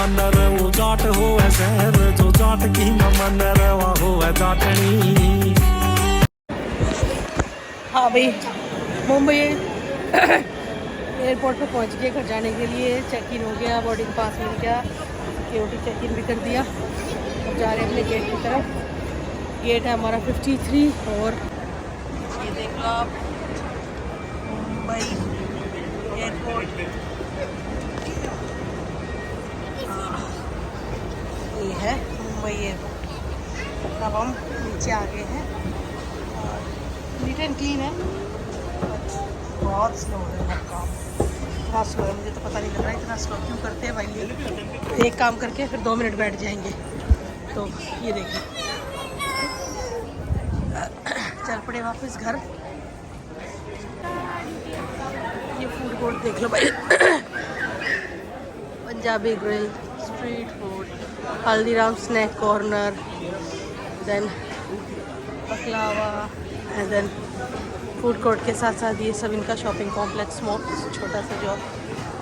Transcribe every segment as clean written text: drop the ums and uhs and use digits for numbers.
मन वो जाट हो शहर जो जाट की न मन रवा हो जाटनी। हाँ भाई, मुंबई एयरपोर्ट पे पहुंच गए घर जाने के लिए। चेक इन हो गया, बोर्डिंग पास मिल गया, सिक्योरिटी चेक इन भी कर दिया। अब जा रहे हैं अपने गेट की तरफ। गेट है हमारा 53 और ये देख लो आप मुंबई एयरपोर्ट। ये है मुंबई एयरपोर्ट। अब हम नीचे आ गए हैं और नीट एंड क्लीन है, बहुत स्लो है हर काम। इतना स्लो है, मुझे तो पता नहीं लग रहा है इतना स्लो क्यों करते हैं भाई ये। एक काम करके फिर 2 मिनट बैठ जाएंगे। तो ये देखिए, चल पड़े वापस घर। ये फूड कोर्ट देख लो भाई, Punjabi grill, street food, Haldiram snack corner, then baklava and then food court के साथ साथ ये सब इनका शॉपिंग कॉम्प्लेक्स छोटा सा जो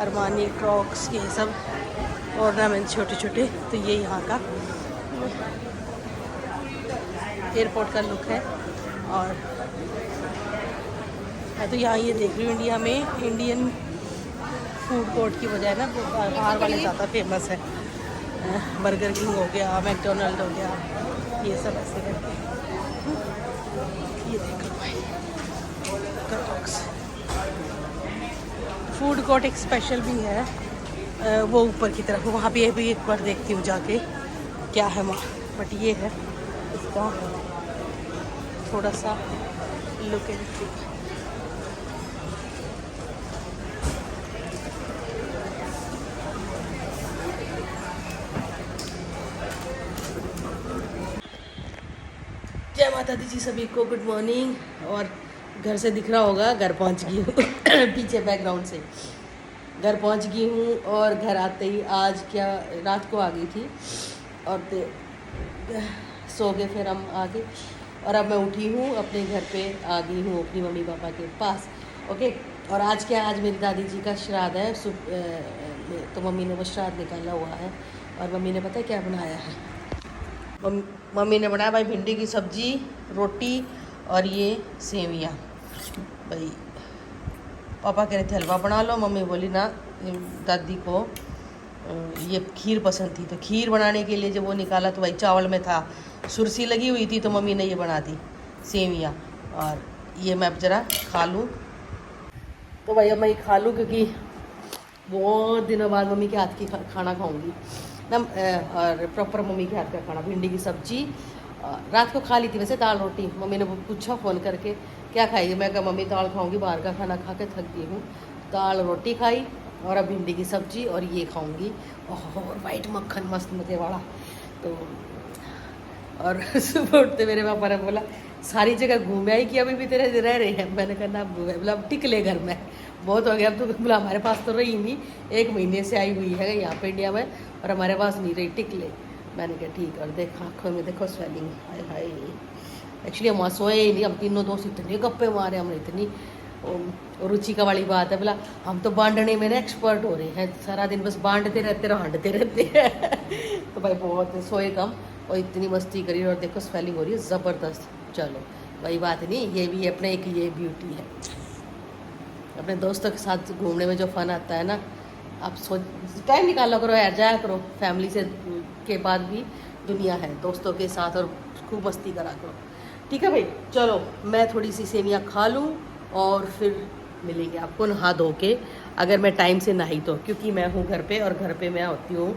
अरमानी क्रॉक्स ये सब ऑर्नामेंट छोटे छोटे। तो ये यहाँ का एयरपोर्ट का लुक है। और मैं तो यहाँ ये देख रही हूँ, इंडिया में इंडियन फूड कोर्ट की बजाय ना बाहर वाले ज़्यादा फेमस है। बर्गर किंग हो गया, मैकडोनल्ड हो गया, ये सब ऐसे करके। ये देख लो भाई क्रॉक्स। फूड कोर्ट एक स्पेशल भी है वो ऊपर की तरफ, वहाँ पे भी एक बार देखती हूँ जाके क्या है वहाँ। बट ये है इसका थोड़ा सा लुक एंड फील। जय माता दी जी सभी को, गुड मॉर्निंग। और घर से दिख रहा होगा घर पहुंच गई हूँ पीछे बैकग्राउंड से घर पहुंच गई हूँ। और घर आते ही आज क्या रात को आ गई थी और सो गए, फिर हम आ गए और अब मैं उठी हूँ अपने घर पे आ गई हूँ अपनी मम्मी पापा के पास। ओके, और आज क्या, आज मेरी दादी जी का श्राद्ध है। तो मम्मी ने वो श्राद्ध निकाला हुआ है और मम्मी ने पता है क्या बनाया है। मम्मी ने बनाया भाई भिंडी की सब्जी, रोटी और ये सेवियाँ। भाई पापा कह रहे थे हलवा बना लो, मम्मी बोली ना दादी को ये खीर पसंद थी। तो खीर बनाने के लिए जब वो निकाला तो भाई चावल में था, सुरसी लगी हुई थी, तो मम्मी ने ये बना दी सेवियाँ। और ये मैं अब ज़रा खा लूँ। तो भाई अब मैं खा लूँ क्योंकि बहुत दिनों बाद मम्मी के हाथ की खाना खाऊंगी ना। और प्रॉपर मम्मी के हाथ का खाना, भिंडी की सब्जी। रात को खा ली थी वैसे दाल रोटी। मम्मी ने पूछा फ़ोन करके क्या खाएगी, मैं कहा मम्मी दाल खाऊंगी, बाहर का खाना खा के थक गई हूँ। दाल रोटी खाई और अब भिंडी की सब्जी और ये खाऊंगी। और वाइट मक्खन मस्त मजे वाला। तो और सुबह उठते मेरे पापा ने बोला सारी जगह घूमे आई कि अभी भी तेरे रह रहे हैं। मैंने कहा ना घूमे, बोला अब टिकले घर में, बहुत हो गया अब तो। बोला हमारे पास तो रही नहीं, 1 महीने से आई हुई है यहाँ पे इंडिया में और हमारे पास नहीं रही टिकले। मैंने कहा ठीक। और देखा आँखों में देखो स्वेलिंग, हाय हाय। एक्चुअली हम सोए ही नहीं, हम तीनों दोस्त इतने गप्पे मारे, हमने इतनी रुचि का वाली बात है। बोला हम तो बांटने में ना एक्सपर्ट हो रहे हैं, सारा दिन बस बांटते रहते रहते रहते हैं। तो भाई बहुत सोए कम और इतनी मस्ती करी और देखो स्वेलिंग हो रही है ज़बरदस्त। चलो वही बात नहीं, ये भी अपने एक ये ब्यूटी है। अपने दोस्तों के साथ घूमने में जो फ़न आता है ना, आप सोच टाइम निकाला करो यार, जाया करो। फैमिली से के बाद भी दुनिया है दोस्तों के साथ और खूब मस्ती करा करो। ठीक है भाई, चलो मैं थोड़ी सी सेवियाँ खा लूँ और फिर मिलेंगे आपको नहा धो के, अगर मैं टाइम से नहाई तो, क्योंकि मैं हूँ घर पे और घर पे मैं होती हूँ।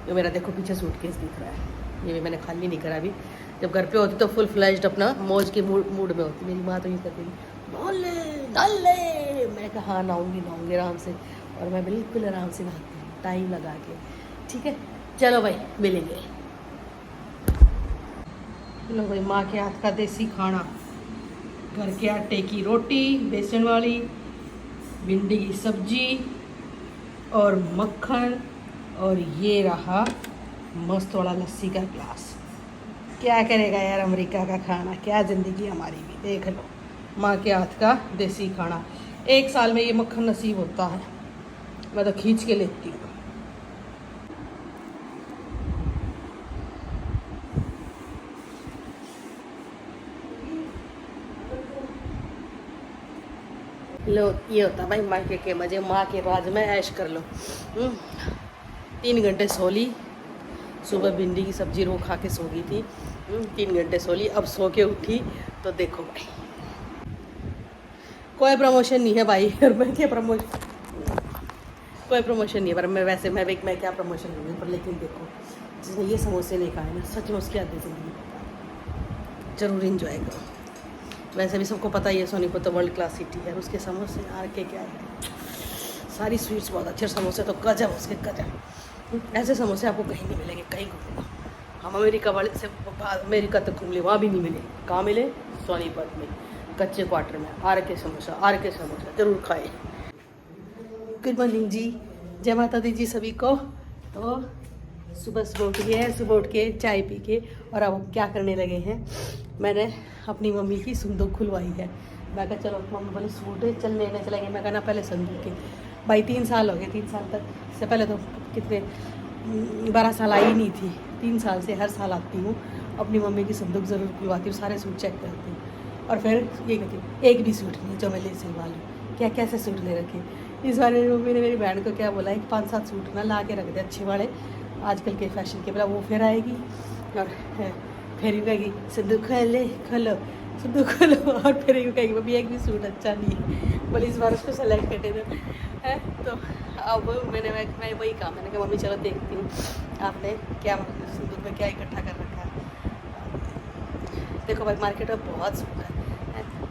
जो मेरा देखो पीछे सूटकेस दिख रहा है, ये भी मैंने खाली नहीं करा अभी। जब घर पे होती तो फुल फ्लैश्ड अपना मौज के मूड में होती। मेरी माँ तो यूँ कहती डाल ले। मैं कहा हाँ नहाऊंगी आराम से, और मैं बिल्कुल आराम से नहाती हूँ टाइम लगा के। ठीक है, चलो भाई मिलेंगे। लो भाई माँ के हाथ का देसी खाना, घर के आटे की रोटी बेसन वाली, भिंडी की सब्जी और मक्खन, और ये रहा मस्त वाला लस्सी का ग्लास। क्या करेगा यार अमेरिका का खाना, क्या ज़िंदगी हमारी भी। देख लो माँ के हाथ का देसी खाना। 1 साल में ये मक्खन नसीब होता है, मैं तो खींच के लेती हूँ। लो ये होता भाई मायके के मजे, माँ के राज में ऐश कर लो। 3 घंटे सो ली, सुबह भिंडी की सब्जी रो खा के सो गई थी। 3 घंटे सो ली, अब सो के उठी तो देखो भाई कोई प्रमोशन नहीं है भाई। और मैं क्या प्रमोशन, कोई प्रमोशन नहीं है पर मैं क्या प्रमोशन लूँगी पर। लेकिन देखो जिसने ये समोसे नहीं खाए ना, सच में उसकी आदत ज़िंदगी जरूर इंजॉय करो। वैसे भी सबको पता ही है सोनीपत तो वर्ल्ड क्लास सिटी है, उसके समोसे यार के क्या है, सारी स्वीट्स बहुत अच्छे, समोसे तो गजब उसके गजब। ऐसे समोसे आपको कहीं नहीं मिलेंगे, कहीं घूमो। हम अमेरिका वाले से अमेरिका तक घूम ले, वहाँ भी नहीं मिले। कहाँ मिले? सोनीपत में कच्चे क्वार्टर में आर के समोसा जरूर खाए। गुड मॉर्निंग जी, जय माता दी जी सभी को। तो सुबह उठ के चाय पी के और अब हम क्या करने लगे हैं, मैंने अपनी मम्मी की संदूक खुलवाई है। मैं कहा चलो मम्मी बोले सूट है चल लेने चलेंगे। मैं कहा ना पहले संदूक के भाई 3 साल हो गए, 3 साल तक से पहले तो कितने 12 साल आई नहीं थी। 3 साल से हर साल आती हूँ, अपनी मम्मी की संदूक ज़रूर खुलवाती हूँ, सारे सूट चेक करती हूँ और फिर ये कहती हूँ एक भी सूट नहीं जो मैं ले सिलवा लूँ। क्या कैसे सूट ले रखे। इस बार मेरी मम्मी ने मेरी बहन को क्या बोला, 5-7 सूट ना ला के रख दे अच्छे वाले आजकल के फैशन के, बोला वो फिर आएगी और फिर यूँ कहेगी संदूक खोलो संदूक खोलो, और फिर यूँ कहेगी मम्मी एक भी सूट अच्छा नहीं है, बोले इस बार उसको सेलेक्ट करने दो है। तो अब मैं वही कहा, मैंने कहा मम्मी चलो देखती हूँ आपने क्या संदूक में क्या इकट्ठा कर रखा है। देखो भाई मार्केट में बहुत सूट है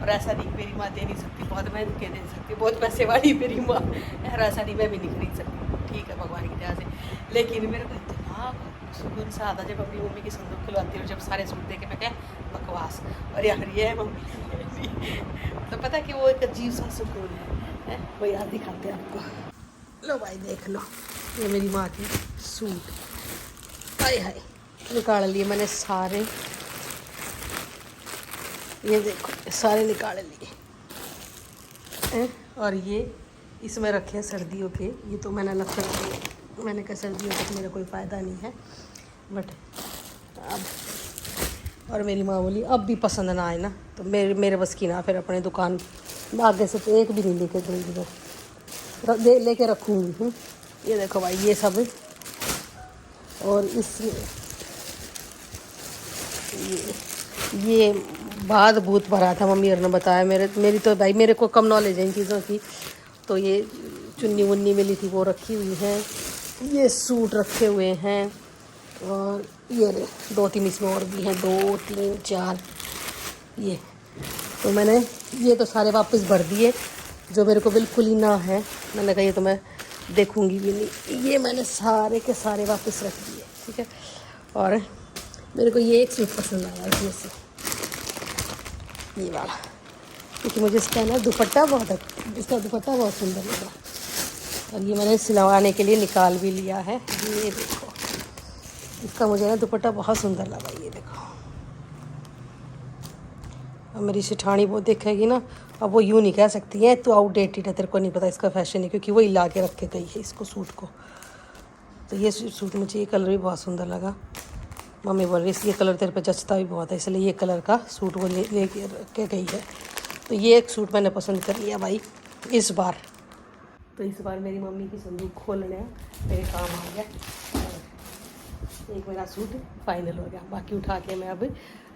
और ऐसा नहीं मेरी माँ दे नहीं सकती, बहुत मैं के दे सकती, बहुत पैसे वाली मेरी माँ है, ऐसा नहीं मैं भी नहीं खरीद सकती। ठीक है भगवान की दया से, लेकिन मेरे को इतना सुकून सा आता जब अपनी मम्मी की संदूक खुलवाती हूँ, जब सारे सूट देखे मैं क्या बकवास और यार ये है मम्मी तो पता है कि वो एक अजीब सा सुकून है वो याद दिखाते हैं आपको। लो भाई देख लो, ये मेरी माँ की सूट, हाय हाय निकाल लिए मैंने सारे, ये देखो सारे निकाल लिए और ये इसमें रखे हैं सर्दियों के। ये तो मैंने अलग कर दिए, मैंने कहा सर्दियों तक मेरा कोई फ़ायदा नहीं है बट अब। और मेरी माँ बोली अब भी पसंद ना आए ना तो मेरे बस की ना, फिर अपने दुकान आगे से तो एक भी नहीं लेके दूँगी, लेके रखूँगी। ये देखो भाई ये सब, और इस ये बाद भूत भरा था, मम्मी और ने बताया। मेरी तो भाई मेरे को कम नॉलेज है इन चीज़ों की। तो ये चुन्नी वुन्नी मिली थी वो रखी हुई है, ये सूट रखे हुए हैं और ये 2-3 इसमें और भी हैं, 2, 3, 4 ये। तो मैंने ये तो सारे वापस भर दिए जो मेरे को बिल्कुल ही ना है, मैंने कहा ये तो मैं देखूँगी भी नहीं, ये मैंने सारे के सारे वापस रख दिए। ठीक है, और मेरे को ये एक सूट पसंद आया इसमें से, ये वाला, क्योंकि मुझे इसका ना दुपट्टा इसका दुपट्टा बहुत सुंदर लगा और ये मैंने सिलवाने के लिए निकाल भी लिया है। ये देखो इसका मुझे ना दुपट्टा बहुत सुंदर लगा, ये देखो। अब मेरी शिठानी वो देखेगी ना, अब वो यूँ नहीं कह सकती है तो आउटडेटेड है, तेरे को नहीं पता इसका फैशन है, क्योंकि वही ला के रख के गई है इसको सूट को। तो ये सूट मुझे ये कलर भी बहुत सुंदर लगा, मम्मी बोल रही है ये कलर तेरे पे जचता भी बहुत है, इसलिए ये कलर का सूट वो ले के गई है। तो ये एक सूट मैंने पसंद कर लिया भाई इस बार। तो इस बार मेरी मम्मी की संदूक खोलने मेरे काम आ गया, एक मेरा सूट फाइनल हो गया, बाकी उठा के मैं अब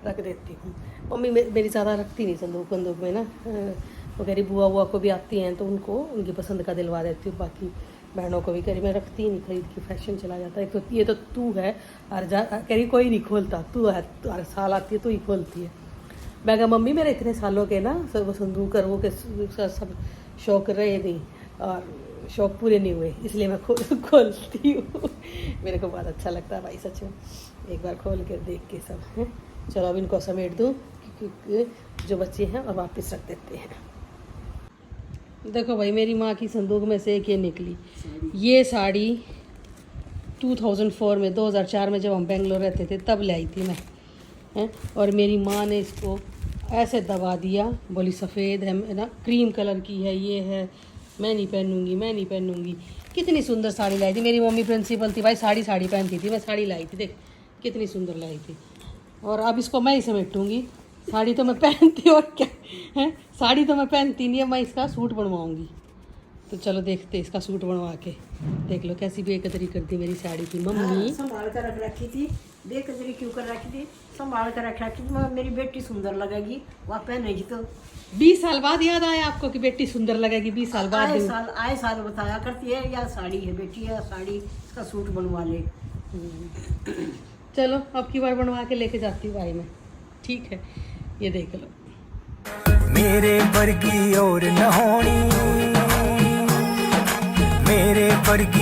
रख देती हूँ। मम्मी मेरी ज़्यादा रखती नहीं संदूक में ना, वो कह रही बुआ को भी आती हैं तो उनको उनकी पसंद का दिलवा देती हूँ, बाकी बहनों को भी कह रही मैं रखती ही नहीं, खरीद के फैशन चला जाता है। तो ये तो तू है कह रही कोई नहीं खोलता, तू है, तू हर साल आती है तू ही खोलती है। मैं कहा मम्मी मेरे इतने सालों के ना सब संदूक कर वो के सब शौक रहे नहीं और शौक पूरे नहीं हुए, इसलिए मैं खोलती हूँ। मेरे को बहुत अच्छा लगता है भाई सच में, एक बार खोल कर देख के सब है। चलो अब इनको समेट दूँ क्योंकि जो बच्चे हैं और वापस रख देते हैं। देखो भाई मेरी माँ की संदूक में से एक ये निकली, ये साड़ी 2004 में 2004 में जब हम बेंगलोर रहते थे तब ले आई थी मैं है, और मेरी माँ ने इसको ऐसे दबा दिया, बोली सफ़ेद है ना, क्रीम कलर की है, ये है, मैं नहीं पहनूंगी। कितनी सुंदर साड़ी लाई थी मेरी मम्मी, प्रिंसिपल थी भाई, साड़ी पहनती थी, मैं साड़ी लाई थी, देख कितनी सुंदर लाई थी। और अब इसको मैं ही समेटूँगी, साड़ी तो मैं पहनती और क्या है, साड़ी तो मैं पहनती नहीं है, मैं इसका सूट बनवाऊंगी। तो चलो देखते इसका सूट बनवा के। देख लो कैसी बेकदरी कर दी मेरी साड़ी की मम्मी। संभाल कर रख रखी थी, बेकदरी क्यों कर रखी थी, संभाल कर रख रखी थी। मेरी बेटी सुंदर लगेगी, वह पहनेगी तो 20 साल बाद याद आया आपको कि बेटी सुंदर लगेगी? 20 साल बाद आए साल बताया करती है, या साड़ी है बेटी है साड़ी, इसका सूट बनवा ले। चलो अब की बार बनवा के लेके जाती हूँ भाई मैं। ठीक है, ये देख लो। मेरे वर्गी और न होनी, मेरे वर्गी